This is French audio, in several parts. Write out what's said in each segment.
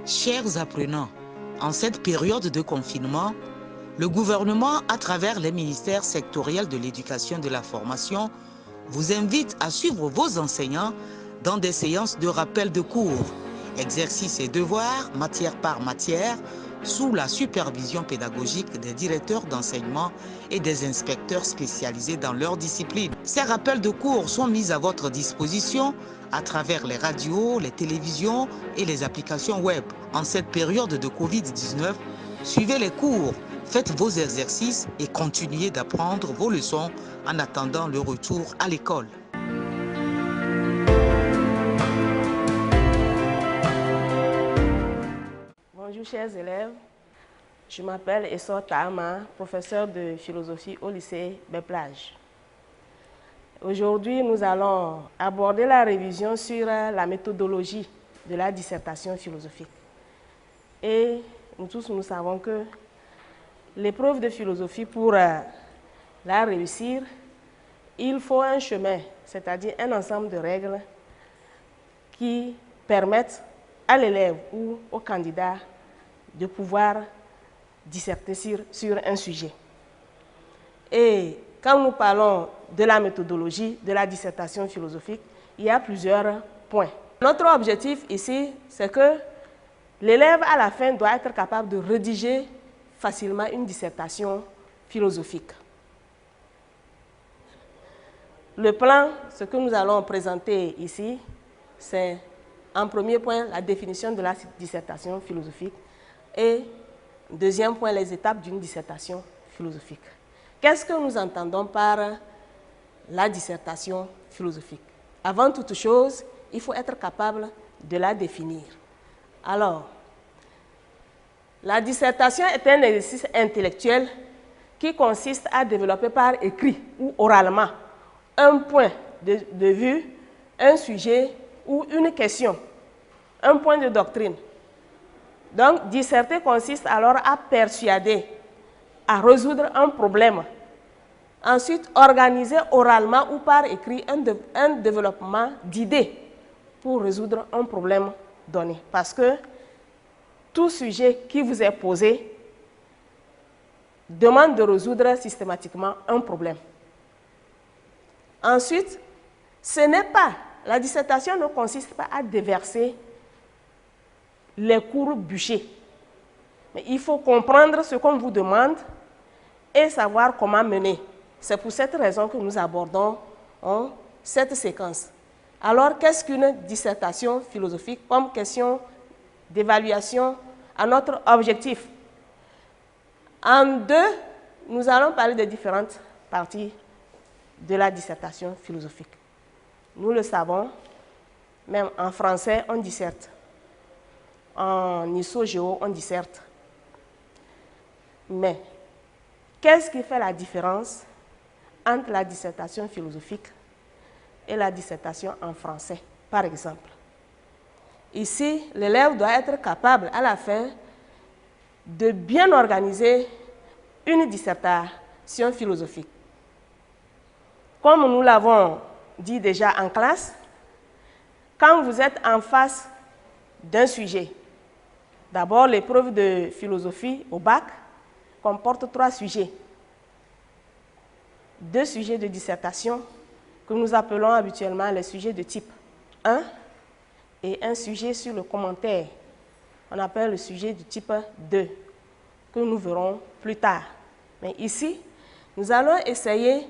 Chers apprenants, en cette période de confinement, le gouvernement, à travers les ministères sectoriels de l'éducation et de la formation, vous invite à suivre vos enseignants dans des séances de rappel de cours, exercices et devoirs, matière par matière, sous la supervision pédagogique des directeurs d'enseignement et des inspecteurs spécialisés dans leur discipline. Ces rappels de cours sont mis à votre disposition à travers les radios, les télévisions et les applications web. En cette période de Covid-19, suivez les cours, faites vos exercices et continuez d'apprendre vos leçons en attendant le retour à l'école. Bonjour chers élèves, je m'appelle Essor Tahama, professeur de philosophie au lycée Bès-Plage. Aujourd'hui, nous allons aborder la révision sur la méthodologie de la dissertation philosophique. Et nous tous, nous savons que l'épreuve de philosophie, pour la réussir, il faut un chemin, c'est-à-dire un ensemble de règles qui permettent à l'élève ou au candidat de pouvoir disserter sur un sujet. Et quand nous parlons de la méthodologie de la dissertation philosophique, il y a plusieurs points. Notre objectif ici, c'est que l'élève à la fin doit être capable de rédiger facilement une dissertation philosophique. Le plan, ce que nous allons présenter ici, c'est en premier point la définition de la dissertation philosophique et deuxième point les étapes d'une dissertation philosophique. Qu'est-ce que nous entendons par la dissertation philosophique? Avant toute chose, il faut être capable de la définir. Alors, la dissertation est un exercice intellectuel qui consiste à développer par écrit ou oralement un point de vue, un sujet ou une question, un point de doctrine. Donc, disserter consiste alors à persuader, à résoudre un problème. Ensuite, organiser oralement ou par écrit un développement d'idées pour résoudre un problème donné. Parce que tout sujet qui vous est posé demande de résoudre systématiquement un problème. Ensuite, la dissertation ne consiste pas à déverser les cours bûchés. Mais il faut comprendre ce qu'on vous demande et savoir comment mener. C'est pour cette raison que nous abordons cette séquence. Alors, qu'est-ce qu'une dissertation philosophique comme question d'évaluation à notre objectif? En deux, nous allons parler des différentes parties de la dissertation philosophique. Nous le savons, même en français, on disserte. En iso-géo, on disserte. Mais, qu'est-ce qui fait la différence entre la dissertation philosophique et la dissertation en français, par exemple? Ici, l'élève doit être capable, à la fin, de bien organiser une dissertation philosophique. Comme nous l'avons dit déjà en classe, quand vous êtes en face d'un sujet, d'abord l'épreuve de philosophie au bac comporte 3 sujets. 2 sujets de dissertation que nous appelons habituellement les sujets de type 1 et un sujet sur le commentaire. On appelle le sujet du type 2 que nous verrons plus tard. Mais ici, nous allons essayer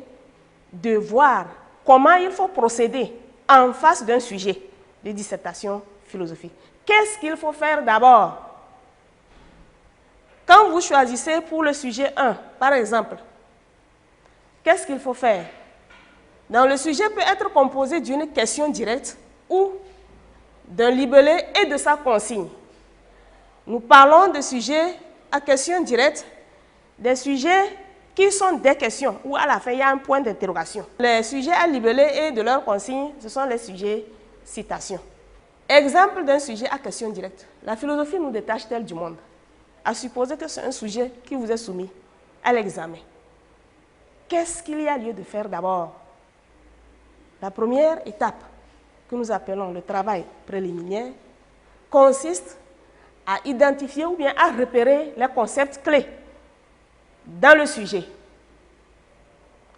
de voir comment il faut procéder en face d'un sujet de dissertation philosophique. Qu'est-ce qu'il faut faire d'abord? Quand vous choisissez pour le sujet 1, par exemple, qu'est-ce qu'il faut faire? Dans le sujet peut être composé d'une question directe ou d'un libellé et de sa consigne. Nous parlons de sujets à question directe, des sujets qui sont des questions, où à la fin il y a un point d'interrogation. Les sujets à libellé et de leur consigne, ce sont les sujets citations. Exemple d'un sujet à question directe. La philosophie nous détache-t-elle du monde? À supposer que c'est un sujet qui vous est soumis à l'examen. Qu'est-ce qu'il y a lieu de faire d'abord? La première étape, que nous appelons le travail préliminaire, consiste à identifier ou bien à repérer les concepts clés dans le sujet.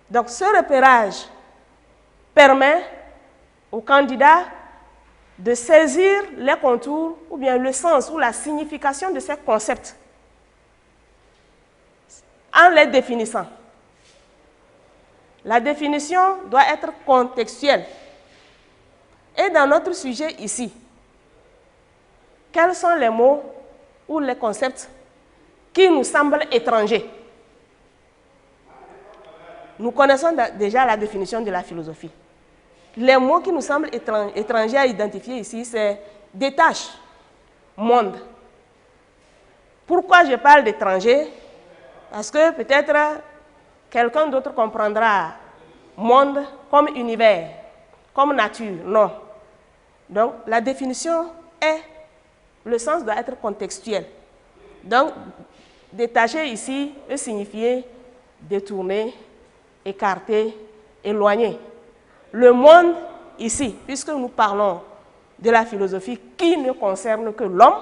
Donc, ce repérage permet au candidat de saisir les contours ou bien le sens ou la signification de ces concepts en les définissant. La définition doit être contextuelle. Et dans notre sujet ici, quels sont les mots ou les concepts qui nous semblent étrangers? Nous connaissons déjà la définition de la philosophie. Les mots qui nous semblent étrangers à identifier ici, c'est détache, monde. Pourquoi je parle d'étranger? Parce que peut-être quelqu'un d'autre comprendra monde comme univers, comme nature. Non. Donc, la définition est, le sens doit être contextuel. Donc, détacher ici peut signifier détourner, écarter, éloigner. Le monde ici, puisque nous parlons de la philosophie qui ne concerne que l'homme,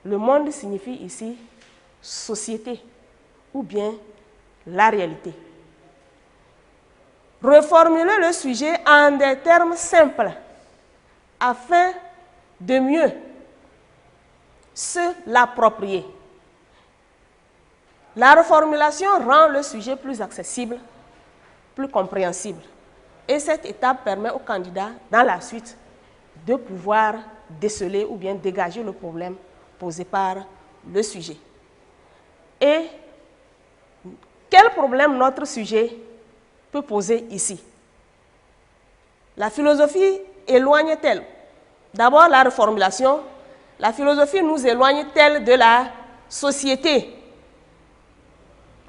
le monde signifie ici société ou bien la réalité. Reformuler le sujet en des termes simples afin de mieux se l'approprier. La reformulation rend le sujet plus accessible, plus compréhensible. Et cette étape permet au candidat, dans la suite, de pouvoir déceler ou bien dégager le problème posé par le sujet. Et quel problème notre sujet peut poser ici? La philosophie éloigne-t-elle? D'abord, la reformulation. La philosophie nous éloigne-t-elle de la société?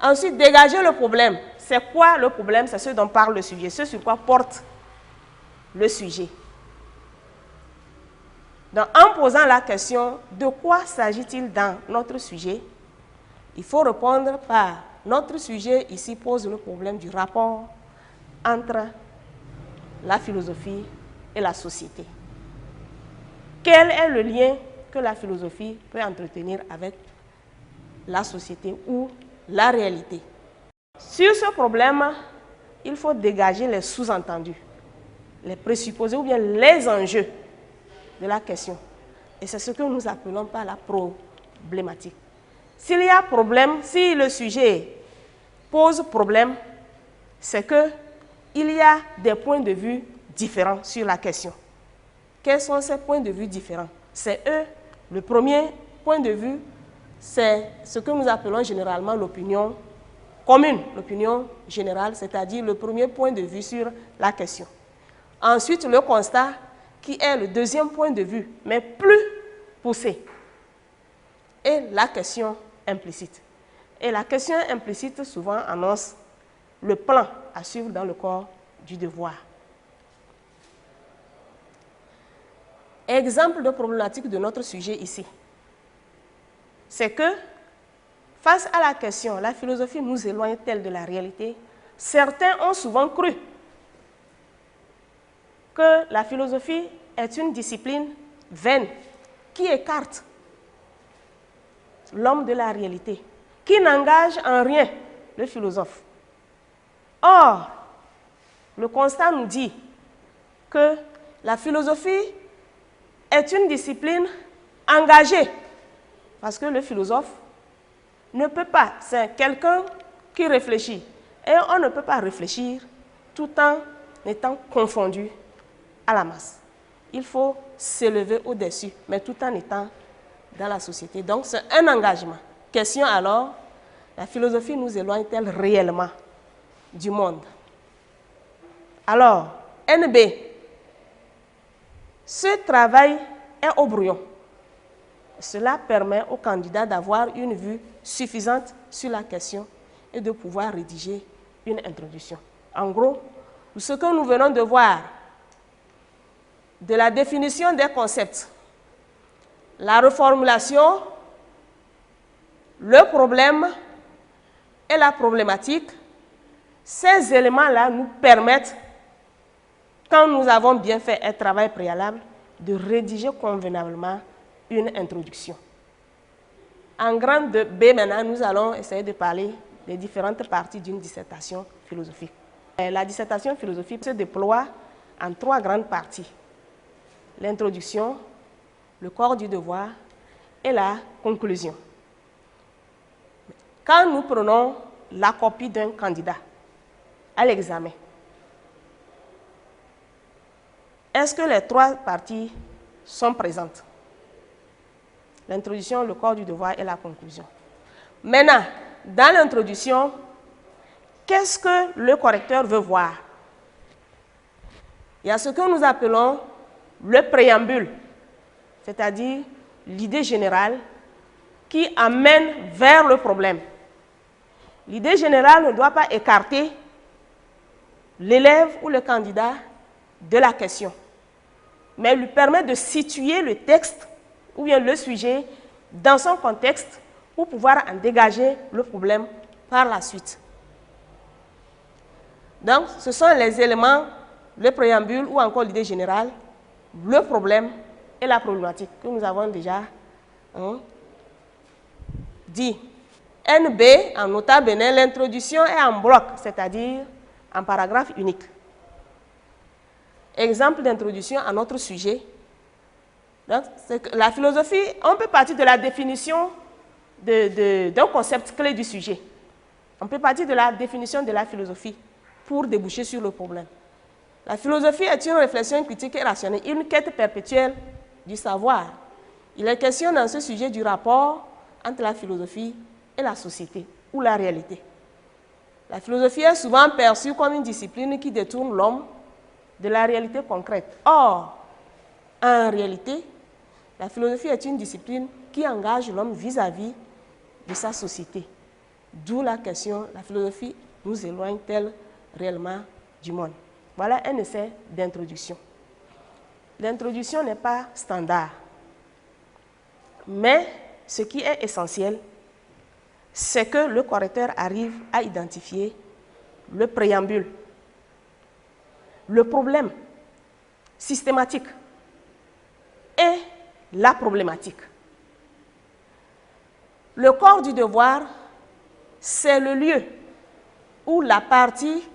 Ensuite, dégager le problème. C'est quoi le problème? C'est ce dont parle le sujet, ce sur quoi porte le sujet. Donc, en posant la question de quoi s'agit-il dans notre sujet, il faut répondre par notre sujet ici pose le problème du rapport entre la philosophie et la société. Quel est le lien que la philosophie peut entretenir avec la société ou la réalité? Sur ce problème, il faut dégager les sous-entendus, les présupposés ou bien les enjeux de la question. Et c'est ce que nous appelons par la problématique. S'il y a problème, si le sujet pose problème, c'est qu'il y a des points de vue différents sur la question. Quels sont ces points de vue différents? C'est eux. Le premier point de vue, c'est ce que nous appelons généralement l'opinion commune, l'opinion générale, c'est-à-dire le premier point de vue sur la question. Ensuite, le constat, qui est le deuxième point de vue, mais plus poussé. Et la question implicite. Et la question implicite souvent annonce le plan à suivre dans le corps du devoir. Exemple de problématique de notre sujet ici, c'est que face à la question, la philosophie nous éloigne-t-elle de la réalité? Certains ont souvent cru que la philosophie est une discipline vaine qui écarte l'homme de la réalité, qui n'engage en rien le philosophe. Or, le constat nous dit que la philosophie est une discipline engagée, parce que le philosophe ne peut pas, c'est quelqu'un qui réfléchit, et on ne peut pas réfléchir tout en étant confondu à la masse. Il faut s'élever au-dessus, mais tout en étant dans la société. Donc c'est un engagement. Question alors, la philosophie nous éloigne-t-elle réellement du monde? Alors, NB, ce travail est au brouillon. Cela permet au candidat d'avoir une vue suffisante sur la question et de pouvoir rédiger une introduction. En gros, ce que nous venons de voir, de la définition des concepts, la reformulation, le problème et la problématique, ces éléments-là nous permettent, quand nous avons bien fait un travail préalable, de rédiger convenablement une introduction. En grande B maintenant, nous allons essayer de parler des différentes parties d'une dissertation philosophique. La dissertation philosophique se déploie en 3 grandes parties. L'introduction, le corps du devoir et la conclusion. Quand nous prenons la copie d'un candidat à l'examen, est-ce que les 3 parties sont présentes? L'introduction, le corps du devoir et la conclusion. Maintenant, dans l'introduction, qu'est-ce que le correcteur veut voir? Il y a ce que nous appelons le préambule, c'est-à-dire l'idée générale qui amène vers le problème. L'idée générale ne doit pas écarter l'élève ou le candidat de la question, mais lui permet de situer le texte ou bien le sujet dans son contexte pour pouvoir en dégager le problème par la suite. Donc, ce sont les éléments, le préambule ou encore l'idée générale, le problème et la problématique que nous avons déjà dit. NB, en nota bene, l'introduction est en bloc, c'est-à-dire en paragraphe unique. Exemple d'introduction à notre sujet. Donc, la philosophie, on peut partir de la définition d'un concept clé du sujet. On peut partir de la définition de la philosophie pour déboucher sur le problème. La philosophie est une réflexion critique et rationnelle, une quête perpétuelle du savoir. Il est question dans ce sujet du rapport entre la philosophie et la société ou la réalité. La philosophie est souvent perçue comme une discipline qui détourne l'homme de la réalité concrète. Or, en réalité, la philosophie est une discipline qui engage l'homme vis-à-vis de sa société. D'où la question, la philosophie nous éloigne-t-elle réellement du monde? Voilà un essai d'introduction. L'introduction n'est pas standard, mais ce qui est essentiel, c'est que le correcteur arrive à identifier le préambule, le problème systématique et la problématique. Le corps du devoir, c'est le lieu où la partie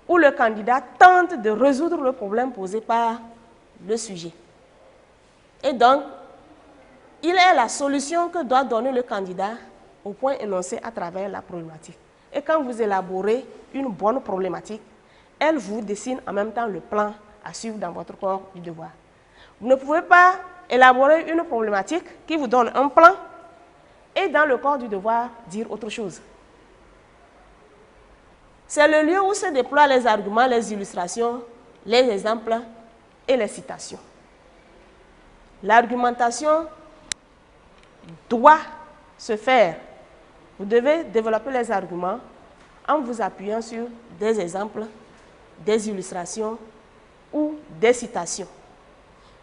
où le candidat tente de résoudre le problème posé par le sujet. Et donc, il est la solution que doit donner le candidat au point énoncé à travers la problématique. Et quand vous élaborez une bonne problématique, elle vous dessine en même temps le plan à suivre dans votre corps du devoir. Vous ne pouvez pas élaborer une problématique qui vous donne un plan et dans le corps du devoir dire autre chose. C'est le lieu où se déploient les arguments, les illustrations, les exemples et les citations. L'argumentation doit se faire. Vous devez développer les arguments en vous appuyant sur des exemples, des illustrations ou des citations.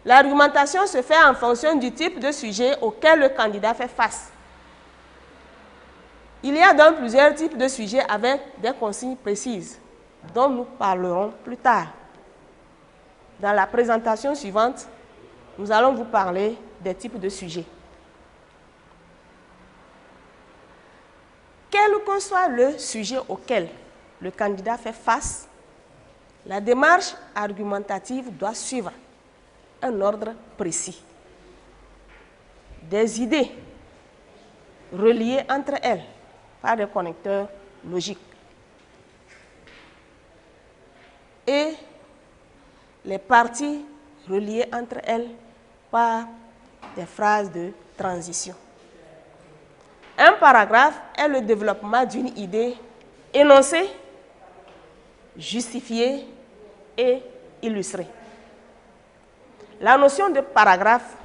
L'argumentation se fait en fonction du type de sujet auquel le candidat fait face. Il y a donc plusieurs types de sujets avec des consignes précises, dont nous parlerons plus tard. Dans la présentation suivante, nous allons vous parler des types de sujets. Quel que soit le sujet auquel le candidat fait face, la démarche argumentative doit suivre un ordre précis. Des idées reliées entre elles par des connecteurs logiques. Et les parties reliées entre elles par des phrases de transition. Un paragraphe est le développement d'une idée énoncée, justifiée et illustrée. La notion de paragraphe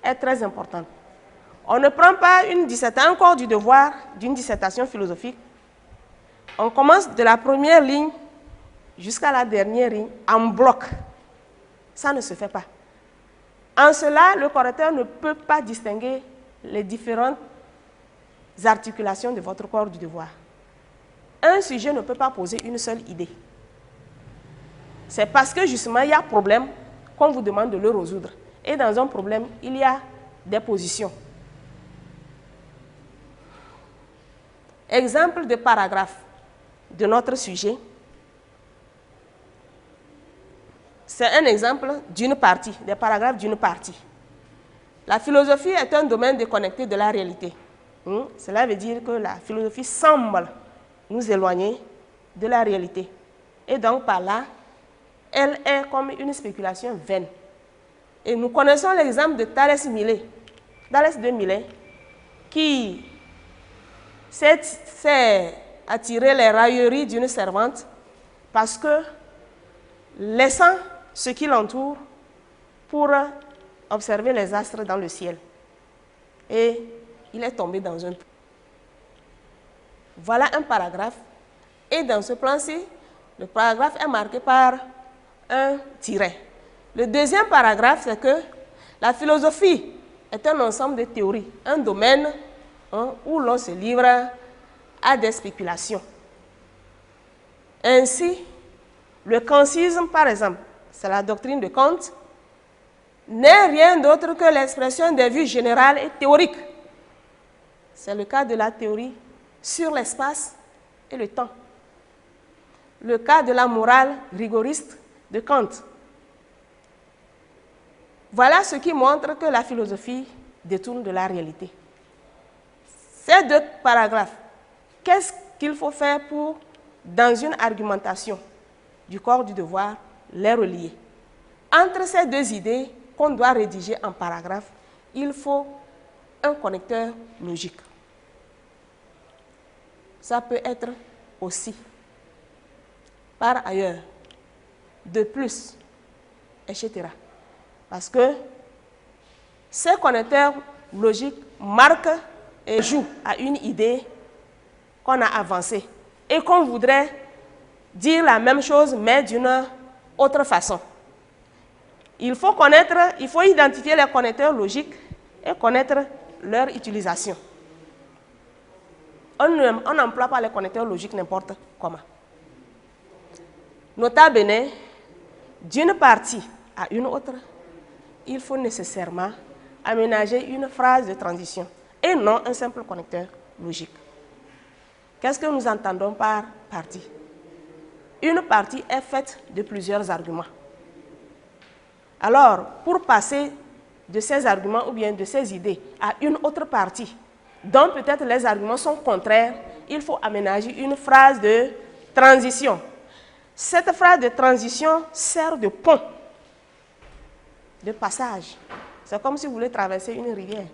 est très importante. On ne prend pas un corps du devoir d'une dissertation philosophique. On commence de la première ligne jusqu'à la dernière ligne en bloc. Ça ne se fait pas. En cela, le correcteur ne peut pas distinguer les différentes articulations de votre corps du devoir. Un sujet ne peut pas poser une seule idée. C'est parce que justement il y a problème qu'on vous demande de le résoudre. Et dans un problème, il y a des positions. Exemple de paragraphe de notre sujet. C'est un exemple d'une partie, des paragraphes d'une partie. La philosophie est un domaine déconnecté de la réalité. Cela veut dire que la philosophie semble nous éloigner de la réalité. Et donc par là, elle est comme une spéculation vaine. Et nous connaissons l'exemple de Thalès de Milet, qui s'est attiré les railleries d'une servante parce que, laissant ce qui l'entoure pour observer les astres dans le ciel. Et il est tombé dans un puits. Voilà un paragraphe. Et dans ce plan-ci, le paragraphe est marqué par un tiret. Le deuxième paragraphe, c'est que la philosophie est un ensemble de théories, un domaine où l'on se livre à des spéculations. Ainsi, le kantisme, par exemple, c'est la doctrine de Kant, n'est rien d'autre que l'expression des vues générales et théoriques. C'est le cas de la théorie sur l'espace et le temps. Le cas de la morale rigoriste de Kant. Voilà ce qui montre que la philosophie détourne de la réalité. Ces deux paragraphes, qu'est-ce qu'il faut faire pour, dans une argumentation du corps du devoir, les relier? Entre ces deux idées qu'on doit rédiger en paragraphe, il faut un connecteur logique. Ça peut être aussi, par ailleurs, de plus, etc. Parce que ces connecteurs logiques marquent et jouent à une idée qu'on a avancée et qu'on voudrait dire la même chose, mais d'une autre façon. Il faut identifier les connecteurs logiques et connaître leur utilisation. On n'emploie pas les connecteurs logiques n'importe comment. Nota bene, d'une partie à une autre, il faut nécessairement aménager une phrase de transition et non un simple connecteur logique. Qu'est-ce que nous entendons par partie? Une partie est faite de plusieurs arguments. Alors, pour passer de ces arguments ou bien de ces idées à une autre partie, dont peut-être les arguments sont contraires, il faut aménager une phrase de transition. Cette phrase de transition sert de pont, de passage. C'est comme si vous voulez traverser une rivière.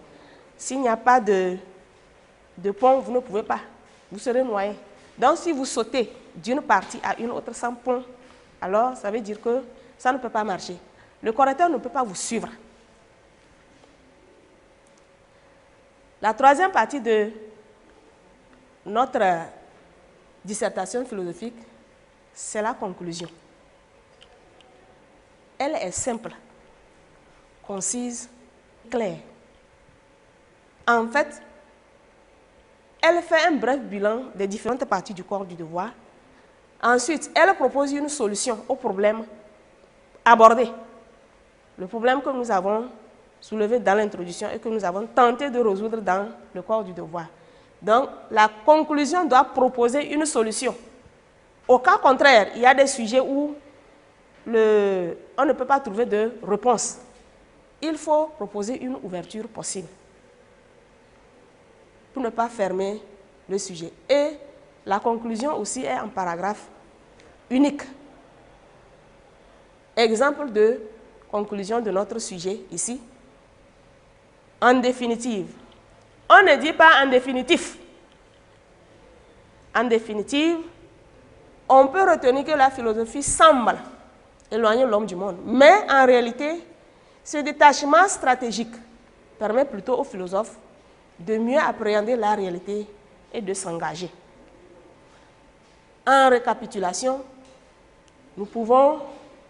S'il n'y a pas de pont, vous ne pouvez pas. Vous serez noyé. Donc, si vous sautez d'une partie à une autre sans pont, alors ça veut dire que ça ne peut pas marcher. Le correcteur ne peut pas vous suivre. La troisième partie de notre dissertation philosophique, c'est la conclusion. Elle est simple, concise, claire. En fait, elle fait un bref bilan des différentes parties du corps du devoir. Ensuite, elle propose une solution au problème abordé. Le problème que nous avons soulevé dans l'introduction et que nous avons tenté de résoudre dans le corps du devoir. Donc, la conclusion doit proposer une solution. Au cas contraire, il y a des sujets où on ne peut pas trouver de réponse. Il faut proposer une ouverture possible pour ne pas fermer le sujet. Et la conclusion aussi est en paragraphe unique. Exemple de conclusion de notre sujet ici. En définitive. On ne dit pas en définitif. En définitive, on peut retenir que la philosophie semble éloigner l'homme du monde. Mais en réalité, ce détachement stratégique permet plutôt aux philosophes de mieux appréhender la réalité et de s'engager. En récapitulation, nous pouvons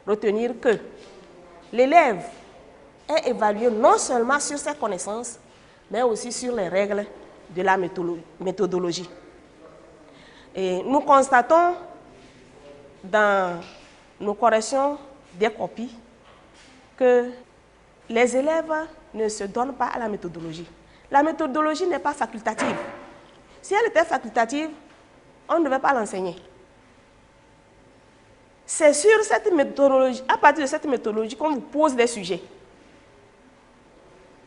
retenir que l'élève est évalué non seulement sur ses connaissances, mais aussi sur les règles de la méthodologie. Et nous constatons dans nos corrections des copies que les élèves ne se donnent pas à la méthodologie. La méthodologie n'est pas facultative. Si elle était facultative, on ne devait pas l'enseigner. C'est sur cette méthodologie, à partir de cette méthodologie qu'on vous pose des sujets.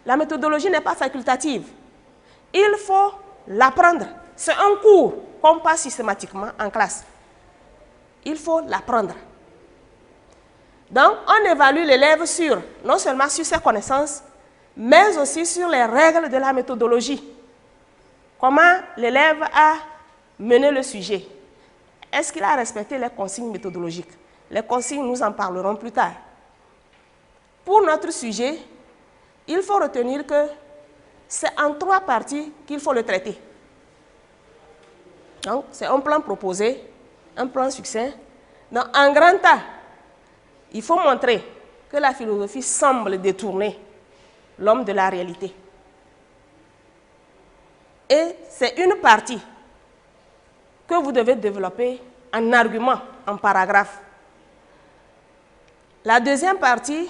La méthodologie n'est pas facultative. Il faut l'apprendre. C'est un cours qu'on passe systématiquement en classe. Il faut l'apprendre. Donc, on évalue l'élève non seulement sur ses connaissances, mais aussi sur les règles de la méthodologie. Comment l'élève a mené le sujet. Est-ce qu'il a respecté les consignes méthodologiques? Les consignes, nous en parlerons plus tard. Pour notre sujet, il faut retenir que c'est en 3 parties qu'il faut le traiter. Donc, c'est un plan proposé, un plan succinct. Donc, en grand A, il faut montrer que la philosophie semble détourner l'homme de la réalité. Et c'est une partie que vous devez développer en argument, en paragraphe. La deuxième partie,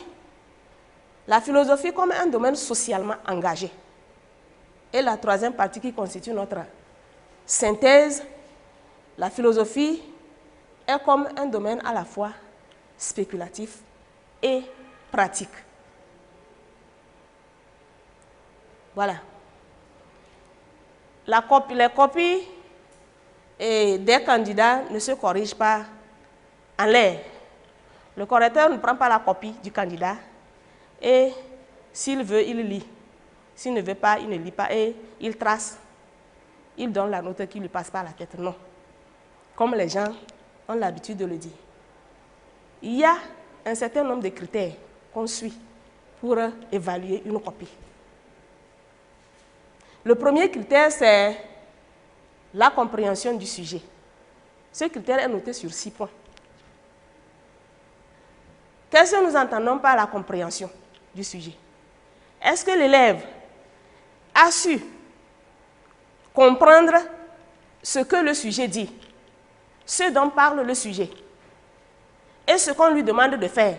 la philosophie comme un domaine socialement engagé. Et la troisième partie qui constitue notre synthèse, la philosophie est comme un domaine à la fois spéculatif et pratique. Voilà. Les copies des candidats ne se corrigent pas en l'air. Le correcteur ne prend pas la copie du candidat et s'il veut, il lit. S'il ne veut pas, il ne lit pas et il trace. Il donne la note qui ne lui passe pas à la tête. Non. Comme les gens ont l'habitude de le dire. Il y a un certain nombre de critères qu'on suit pour évaluer une copie. Le premier critère, c'est la compréhension du sujet. Ce critère est noté sur 6 points. Qu'est-ce que nous entendons par la compréhension du sujet? Est-ce que l'élève a su comprendre ce que le sujet dit, ce dont parle le sujet, et ce qu'on lui demande de faire?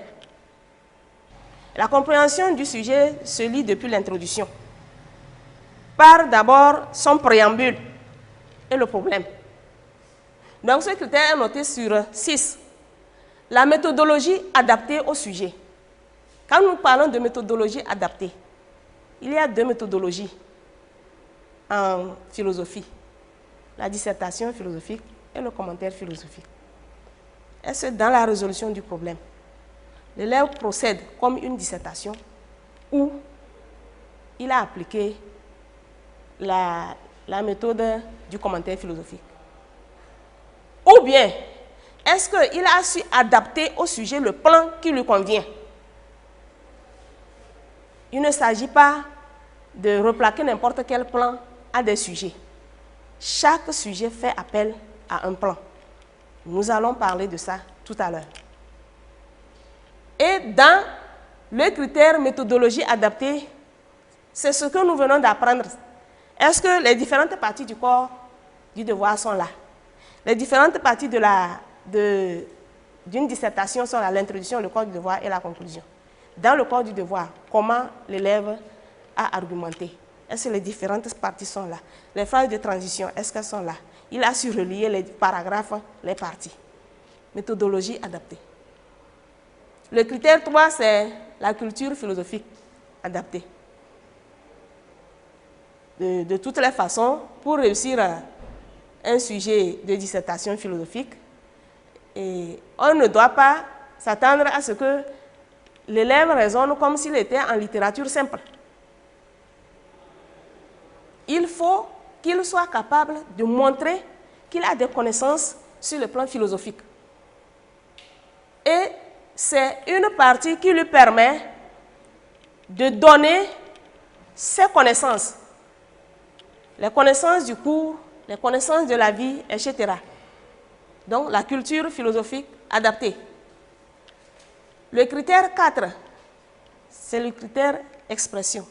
La compréhension du sujet se lit depuis l'introduction, par d'abord son préambule et le problème. Donc ce critère est noté sur 6. La méthodologie adaptée au sujet. Quand nous parlons de méthodologie adaptée, il y a 2 méthodologies en philosophie. La dissertation philosophique et le commentaire philosophique. Est-ce dans la résolution du problème, l'élève procède comme une dissertation ou il a appliqué la méthode du commentaire philosophique? Ou bien, est-ce qu'il a su adapter au sujet le plan qui lui convient? Il ne s'agit pas de replaquer n'importe quel plan à des sujets. Chaque sujet fait appel à un plan. Nous allons parler de ça tout à l'heure. Et dans le critère méthodologie adaptée, c'est ce que nous venons d'apprendre. Est-ce que les différentes parties du corps du devoir sont là? Les différentes parties d'une dissertation sont là: l'introduction, le corps du devoir et la conclusion. Dans le corps du devoir, comment l'élève a argumenté? Est-ce que les différentes parties sont là? Les phrases de transition, est-ce qu'elles sont là? Il a su relier les paragraphes, les parties. Méthodologie adaptée. Le critère 3, c'est la culture philosophique adaptée. De toutes les façons, pour réussir un sujet de dissertation philosophique, et on ne doit pas s'attendre à ce que l'élève raisonne comme s'il était en littérature simple. Il faut qu'il soit capable de montrer qu'il a des connaissances sur le plan philosophique. Et c'est une partie qui lui permet de donner ses connaissances. Les connaissances du cours, les connaissances de la vie, etc. Donc, la culture philosophique adaptée. Le critère 4, c'est le critère expression.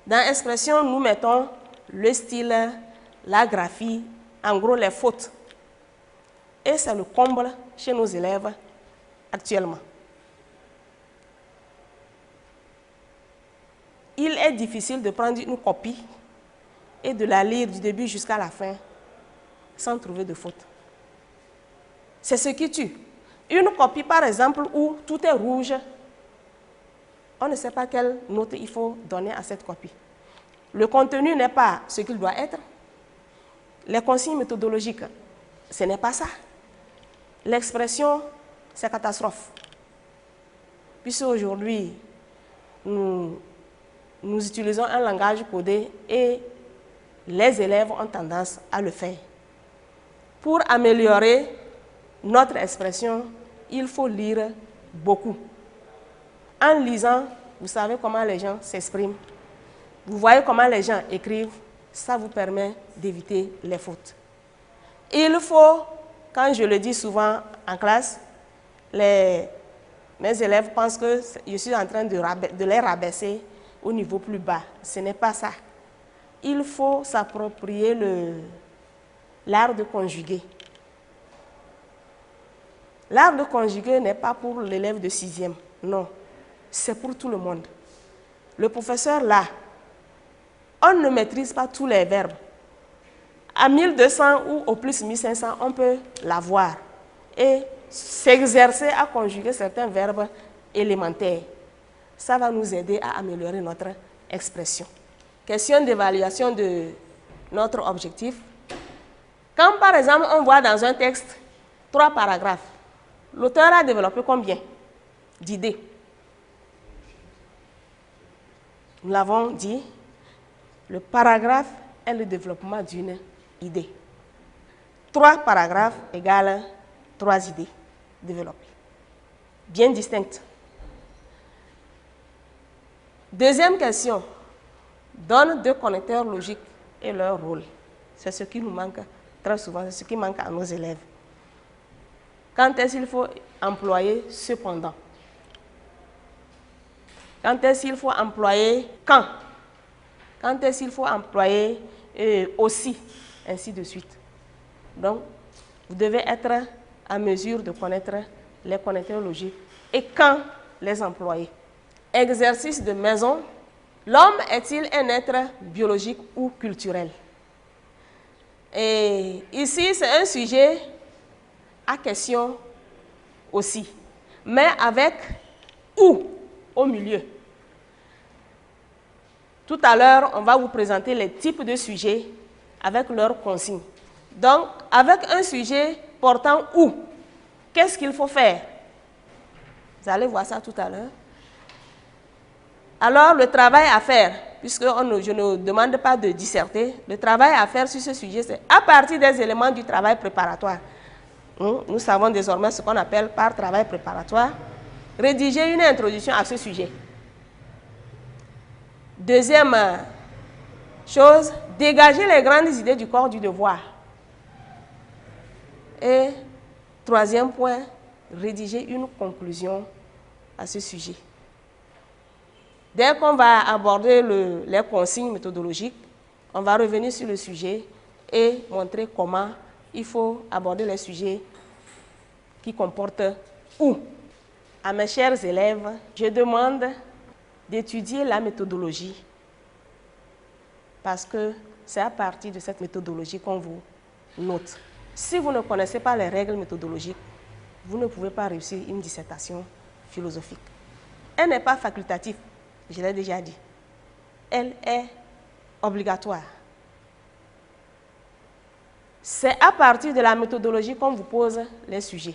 Dans expression, nous mettons le style, la graphie, en gros les fautes. Et c'est le comble chez nos élèves actuellement. il est difficile de prendre une copie et de la lire du début jusqu'à la fin sans trouver de faute. C'est ce qui tue. Une copie, par exemple, où tout est rouge, on ne sait pas quelle note il faut donner à cette copie. Le contenu n'est pas ce qu'il doit être. Les consignes méthodologiques, ce n'est pas ça. L'expression, c'est catastrophe. Puisque aujourd'hui, nous utilisons un langage codé et les élèves ont tendance à le faire. Pour améliorer notre expression, il faut lire beaucoup. En lisant, vous savez comment les gens s'expriment. Vous voyez comment les gens écrivent. Ça vous permet d'éviter les fautes. Il faut, quand je le dis souvent en classe, mes élèves pensent que je suis en train de les rabaisser au niveau plus bas. Ce n'est pas ça. Il faut s'approprier l'art de conjuguer. L'art de conjuguer n'est pas pour l'élève de 6e, non. C'est pour tout le monde. Le professeur, là, on ne maîtrise pas tous les verbes. À 1200 ou au plus 1500, on peut l'avoir et s'exercer à conjuguer certains verbes élémentaires. Ça va nous aider à améliorer notre expression. Question d'évaluation de notre objectif. Quand, par exemple, on voit dans un texte 3 paragraphes, l'auteur a développé combien d'idées? Nous l'avons dit. Le paragraphe est le développement d'une idée. 3 paragraphes égale 3 idées développées. Bien distinctes. Deuxième question. Donne 2 connecteurs logiques et leur rôle. C'est ce qui nous manque très souvent, c'est ce qui manque à nos élèves. Quand est-ce qu'il faut employer cependant? Quand est-ce qu'il faut employer quand? Quand est-ce qu'il faut employer aussi, ainsi de suite. Donc, vous devez être à mesure de connaître les connecteurs logiques et quand les employer. Exercice de maison. L'homme est-il un être biologique ou culturel? Et ici, c'est un sujet à question aussi, mais avec ou au milieu. Tout à l'heure, on va vous présenter les types de sujets avec leurs consignes. Donc, avec un sujet portant où, qu'est-ce qu'il faut faire? Vous allez voir ça tout à l'heure. Alors, le travail à faire, puisque je ne demande pas de disserter, le travail à faire sur ce sujet, c'est à partir des éléments du travail préparatoire. Nous savons désormais ce qu'on appelle par travail préparatoire. Rédiger une introduction à ce sujet. Deuxième chose, dégager les grandes idées du corps du devoir. Et troisième point, rédiger une conclusion à ce sujet. Dès qu'on va aborder les consignes méthodologiques, on va revenir sur le sujet et montrer comment il faut aborder les sujets qui comportent où. À mes chers élèves, je demande d'étudier la méthodologie parce que c'est à partir de cette méthodologie qu'on vous note. Si vous ne connaissez pas les règles méthodologiques, vous ne pouvez pas réussir une dissertation philosophique. Elle n'est pas facultative, je l'ai déjà dit. Elle est obligatoire. C'est à partir de la méthodologie qu'on vous pose les sujets.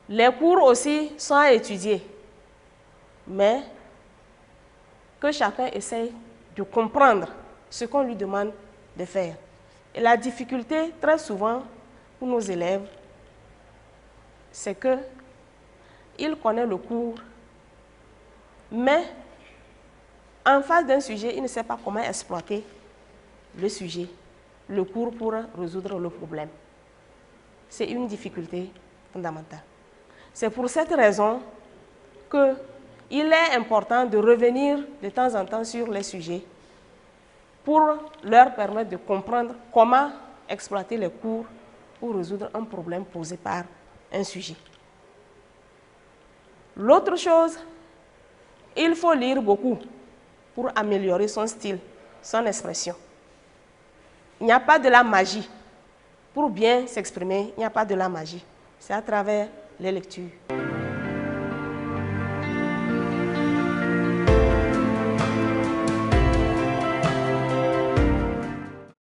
Les cours aussi sont à étudier, mais que chacun essaye de comprendre ce qu'on lui demande de faire. Et la difficulté, très souvent, pour nos élèves, c'est qu'ils connaissent le cours, mais en face d'un sujet, il ne sait pas comment exploiter le sujet, le cours pour résoudre le problème. C'est une difficulté fondamentale. C'est pour cette raison qu'il est important de revenir de temps en temps sur les sujets pour leur permettre de comprendre comment exploiter les cours pour résoudre un problème posé par un sujet. L'autre chose Il faut lire beaucoup pour améliorer son style, son expression. Il n'y a pas de la magie. Pour bien s'exprimer, il n'y a pas de la magie. C'est à travers les lectures.